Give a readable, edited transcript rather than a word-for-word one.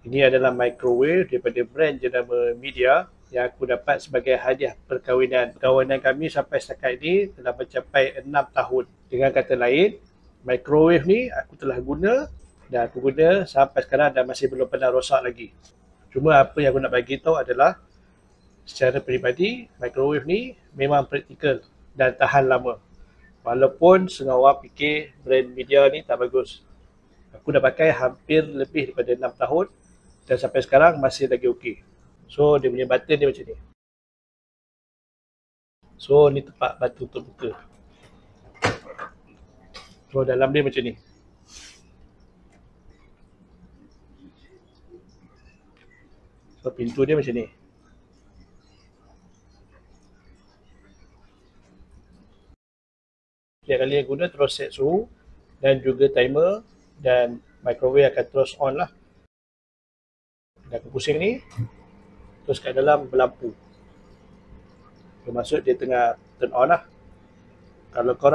Ini adalah microwave daripada brand jenama Midea yang aku dapat sebagai hadiah perkahwinan. Perkahwinan kami sampai setakat ini telah mencapai 6 tahun. Dengan kata lain, microwave ni aku telah guna dan aku guna sampai sekarang dan masih belum pernah rosak lagi. Cuma apa yang aku nak bagi tahu adalah secara peribadi, microwave ni memang praktikal dan tahan lama. Walaupun setengah orang fikir brand Midea ni tak bagus. Aku dah pakai hampir lebih daripada 6 tahun dan sampai sekarang masih lagi okey. So dia punya button dia macam ni. So ni tempat batu untuk buka. So dalam dia macam ni. So pintu dia macam ni. Setiap kali yang guna terus set suhu dan juga timer dan microwave akan terus on lah. Dan aku pusing ni, terus kat dalam berlampu. Bermaksud dia tengah turn on lah. Kalau korang